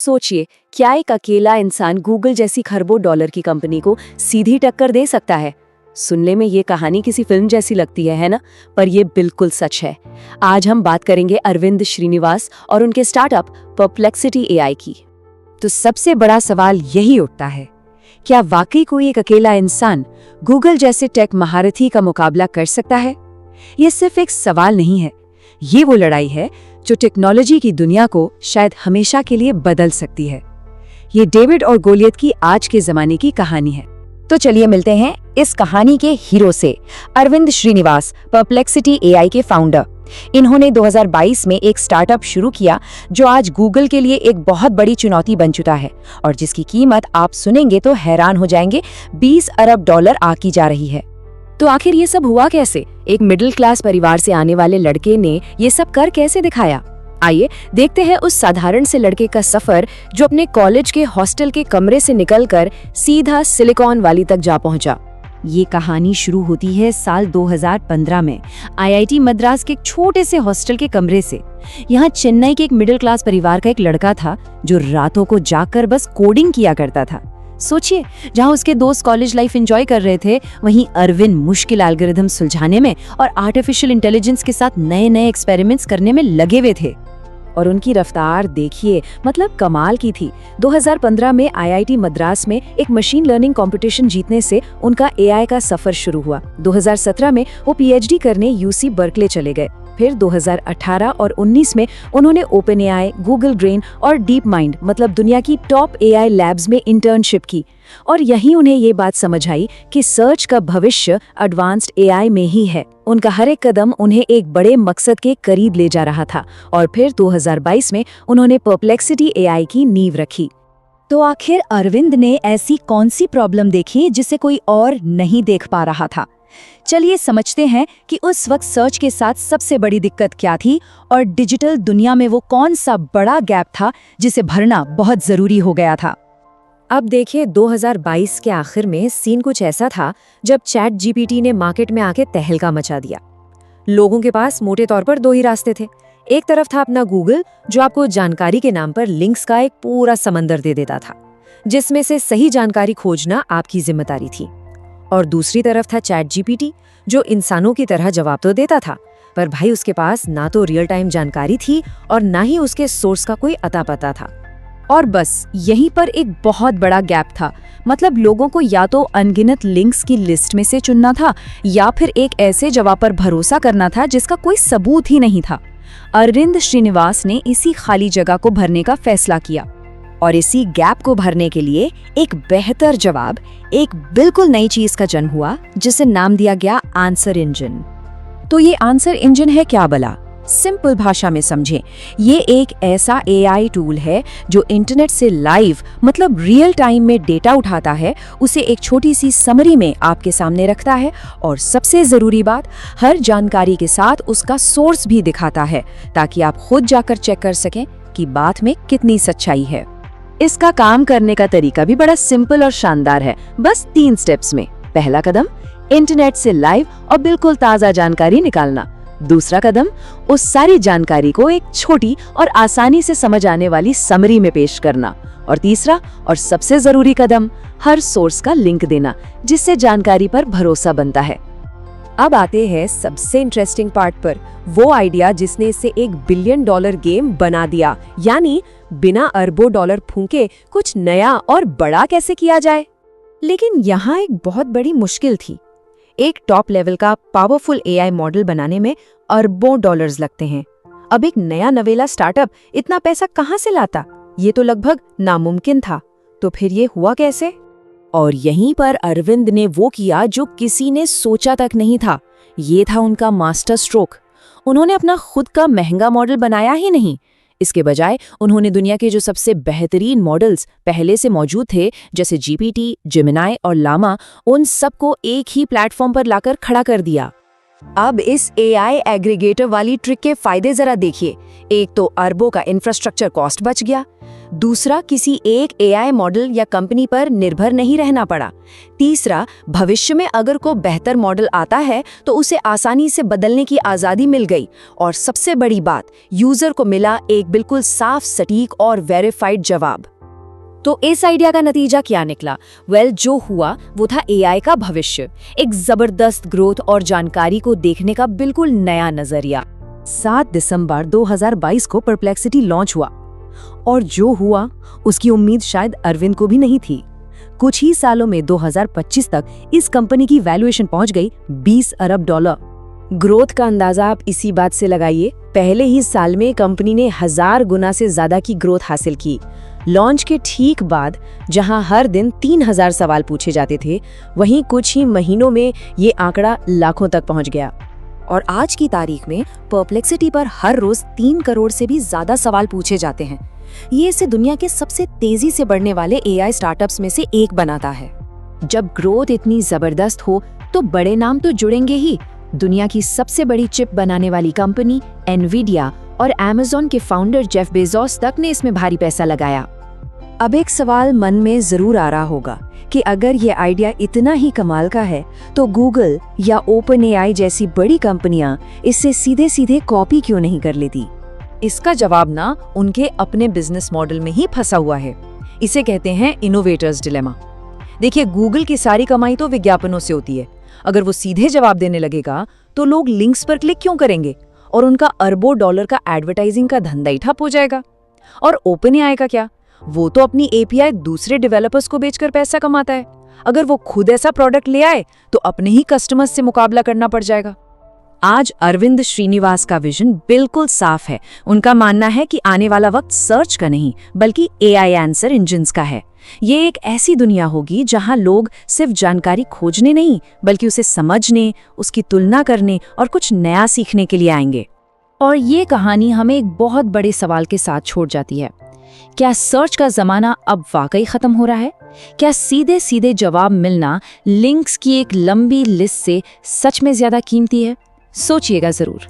सोचिए, क्या एक अकेला इंसान गूगल जैसी खरबों डॉलर की कंपनी को सीधी टक्कर दे सकता है? सुनने में ये कहानी किसी फिल्म जैसी लगती है ना? पर ये बिल्कुल सच है। आज हम बात करेंगे अरविंद श्रीनिवास और उनके स्टार्टअप परप्लेक्सिटी एआई की। तो सबसे बड़ा सवाल यही उठता है, क्या वाकई कोई एक अकेला इंसान गूगल जैसे टेक महारथी का मुकाबला कर सकता है? ये सिर्फ एक सवाल नहीं है, ये वो लड़ाई है जो टेक्नोलॉजी की दुनिया को शायद हमेशा के लिए बदल सकती है। ये डेविड और गोलियत की आज के जमाने की कहानी है। तो चलिए मिलते हैं इस कहानी के हीरो से, अरविंद श्रीनिवास, परप्लेक्सिटी एआई के फाउंडर। इन्होंने 2022 में एक स्टार्टअप शुरू किया जो आज गूगल के लिए एक बहुत बड़ी चुनौती बन चुका है और जिसकी कीमत आप सुनेंगे तो हैरान हो जाएंगे, 20 अरब डॉलर आकी जा रही है। तो आखिर ये सब हुआ कैसे? एक मिडिल क्लास परिवार से आने वाले लड़के ने ये सब कर कैसे दिखाया? आइए देखते हैं उस साधारण से लड़के का सफर जो अपने कॉलेज के हॉस्टल के कमरे से निकलकर सीधा सिलिकॉन वैली तक जा पहुंचा। ये कहानी शुरू होती है साल 2015 में आईआईटी मद्रास के एक छोटे से हॉस्टल के कमरे से। यहाँ चेन्नई के एक मिडिल क्लास परिवार का एक लड़का था जो रातों को जागकर बस कोडिंग किया करता था। सोचिए, जहाँ उसके दोस्त कॉलेज लाइफ एंजॉय कर रहे थे, वहीं अरविंद मुश्किल एल्गोरिथम सुलझाने में और आर्टिफिशियल इंटेलिजेंस के साथ नए नए एक्सपेरिमेंट्स करने में लगे हुए थे। और उनकी रफ्तार देखिए, मतलब कमाल की थी। 2015 में आईआईटी मद्रास में एक मशीन लर्निंग कंपटीशन जीतने से उनका एआई का सफर शुरू हुआ। 2017 में वो पीएचडी करने यूसी बर्कले चले गए। फिर 2018 और 19 में उन्होंने ओपन एआई, गूगल ब्रेन और डीप माइंड मतलब दुनिया की टॉप एआई लैब्स में इंटर्नशिप की। और यहीं उन्हें ये बात समझ आई कि सर्च का भविष्य एडवांस्ड एआई में ही है। उनका हर एक कदम उन्हें एक बड़े मकसद के करीब ले जा रहा था और फिर 2022 में उन्होंने परप्लेक्सिटी एआई की नींव रखी। तो आखिर अरविंद ने ऐसी कौन सी प्रॉब्लम देखी जिसे कोई और नहीं देख पा रहा था? चलिए समझते हैं कि उस वक्त सर्च के साथ सबसे बड़ी दिक्कत क्या थी और डिजिटल दुनिया में वो कौन सा बड़ा गैप था जिसे भरना बहुत जरूरी हो गया था। अब देखिए, 2022 के आखिर में सीन कुछ ऐसा था जब चैट जीपीटी ने मार्केट में आके तहलका मचा दिया। लोगों के पास मोटे तौर पर दो ही रास्ते थे। एक तरफ था अपना गूगल, जो आपको जानकारी के नाम पर लिंक्स का एक पूरा समंदर दे देता था, जिसमें से सही जानकारी खोजना आपकी जिम्मेदारी थी। और दूसरी तरफ था चैट जीपीटी, जो इंसानों की तरह जवाब तो देता था, पर भाई उसके पास ना तो रियल टाइम जानकारी थी और ना ही उसके सोर्स का कोई अता पता था। और बस यहीं पर एक बहुत बड़ा गैप था। मतलब लोगों को या तो अनगिनत लिंक्स की लिस्ट में से चुनना था या फिर एक ऐसे जवाब पर भरोसा करना था जिसका कोई सबूत ही नहीं था। अरविंद श्रीनिवास ने इसी खाली जगह को भरने का फैसला किया और इसी गैप को भरने के लिए एक बेहतर जवाब, एक बिल्कुल नई चीज का जन्म हुआ जिसे नाम दिया गया आंसर इंजन। तो ये आंसर इंजन है क्या भला? सिंपल भाषा में समझें, ये एक ऐसा एआई टूल है जो इंटरनेट से लाइव मतलब रियल टाइम में डेटा उठाता है, उसे एक छोटी सी समरी में आपके सामने रखता है और सबसे जरूरी बात, हर जानकारी के साथ उसका सोर्स भी दिखाता है ताकि आप खुद जाकर चेक कर सकें कि बात में कितनी सच्चाई है। इसका काम करने का तरीका भी बड़ा सिंपल और शानदार है, बस 3 स्टेप्स में। पहला कदम, इंटरनेट से लाइव और बिल्कुल ताज़ा जानकारी निकालना। दूसरा कदम, उस सारी जानकारी को एक छोटी और आसानी से समझ आने वाली समरी में पेश करना। और तीसरा और सबसे जरूरी कदम, हर सोर्स का लिंक देना, जिससे जानकारी पर भरोसा बनता है। अब आते हैं सबसे इंटरेस्टिंग पार्ट पर, वो आइडिया जिसने इसे $1 बिलियन गेम बना दिया, यानी बिना अरबों डॉलर फूंके कुछ नया और बड़ा कैसे किया जाए। लेकिन यहाँ एक बहुत बड़ी मुश्किल थी। एक टॉप लेवल का पावरफुल एआई मॉडल बनाने में अरबों डॉलर्स लगते हैं। अब एक नया नवेला स्टार्टअप इतना पैसा कहाँ से लाता? ये तो लगभग नामुमकिन था। तो फिर ये हुआ कैसे? और यहीं पर अरविंद ने वो किया जो किसी ने सोचा तक नहीं था। ये था उनका मास्टर स्ट्रोक। उन्होंने अपना खुद का महंगा मॉडल बनाया ही नहीं, इसके बजाय उन्होंने दुनिया के जो सबसे बेहतरीन मॉडल्स पहले से मौजूद थे, जैसे जीपीटी, जेमिनाई और लामा, उन सबको एक ही प्लेटफॉर्म पर लाकर खड़ा कर दिया। अब इस एआई एग्रीगेटर वाली ट्रिक के फायदे जरा देखिए। एक तो अरबों का इंफ्रास्ट्रक्चर कॉस्ट बच गया। दूसरा, किसी एक एआई मॉडल या कंपनी पर निर्भर नहीं रहना पड़ा। तीसरा, भविष्य में अगर कोई बेहतर मॉडल आता है तो उसे आसानी से बदलने की आज़ादी मिल गई। और सबसे बड़ी बात, यूजर को मिला एक बिल्कुल साफ, सटीक और वेरीफाइड जवाब। तो इस आइडिया का नतीजा क्या निकला? जो हुआ वो था एआई का भविष्य, एक जबरदस्त ग्रोथ और जानकारी को देखने का बिल्कुल नया नजरिया। 7 दिसंबर 2022 को परप्लेक्सिटी लॉन्च हुआ और जो हुआ उसकी उम्मीद शायद अरविंद को भी नहीं थी। कुछ ही सालों में 2025 तक इस कंपनी की वैल्यूएशन पहुंच गई $20 अरब। ग्रोथ का अंदाजा आप इसी बात से लगाइए, पहले ही साल में कंपनी ने 1000 गुना से ज्यादा की ग्रोथ हासिल की। लॉन्च के ठीक बाद जहां हर दिन 3000 सवाल पूछे जाते थे, वहीं कुछ ही महीनों में ये आंकड़ा लाखों तक पहुंच गया। और आज की तारीख में परप्लेक्सिटी पर हर रोज 3 करोड़ से भी ज्यादा सवाल पूछे जाते हैं। ये इसे दुनिया के सबसे तेजी से बढ़ने वाले एआई स्टार्टअप्स में से एक बनाता है। जब ग्रोथ इतनी जबरदस्त हो तो बड़े नाम तो जुड़ेंगे ही। दुनिया की सबसे बड़ी चिप बनाने वाली कंपनी एनवीडिया और अमेज़न के फाउंडर जेफ बेजोस तक ने इसमें भारी पैसा लगाया। अब एक सवाल मन में जरूर आ रहा होगा कि अगर ये आइडिया इतना ही कमाल का है तो गूगल या ओपन एआई जैसी बड़ी कंपनियां इससे सीधे सीधे कॉपी क्यों नहीं कर लेती? इसका जवाब ना उनके अपने बिजनेस मॉडल में ही फंसा हुआ है। इसे कहते हैं इनोवेटर्स डिलेमा। देखिए, गूगल की सारी कमाई तो विज्ञापनों से होती है। अगर वो सीधे जवाब देने लगेगा तो लोग लिंक्स पर क्लिक क्यों करेंगे और उनका अरबों डॉलर का एडवर्टाइजिंग का धंधा ही ठप हो जाएगा। और ओपन एआई का क्या? वो तो अपनी एपीआई दूसरे डेवलपर्स को बेचकर पैसा कमाता है। अगर वो खुद ऐसा प्रोडक्ट ले आए तो अपने ही कस्टमर्स से मुकाबला करना पड़ जाएगा। आज अरविंद श्रीनिवास का विजन बिल्कुल साफ है। उनका मानना है कि आने वाला वक्त सर्च का नहीं बल्कि एआई आंसर इंजिन्स का है। ये एक ऐसी दुनिया होगी जहां लोग सिर्फ जानकारी खोजने नहीं बल्कि उसे समझने, उसकी तुलना करने और कुछ नया सीखने के लिए आएंगे। और ये कहानी हमें एक बहुत बड़े सवाल के साथ छोड़ जाती है। क्या सर्च का जमाना अब वाकई खत्म हो रहा है? क्या सीधे सीधे जवाब मिलना लिंक्स की एक लंबी लिस्ट से सच में ज्यादा कीमती है? सोचिएगा जरूर।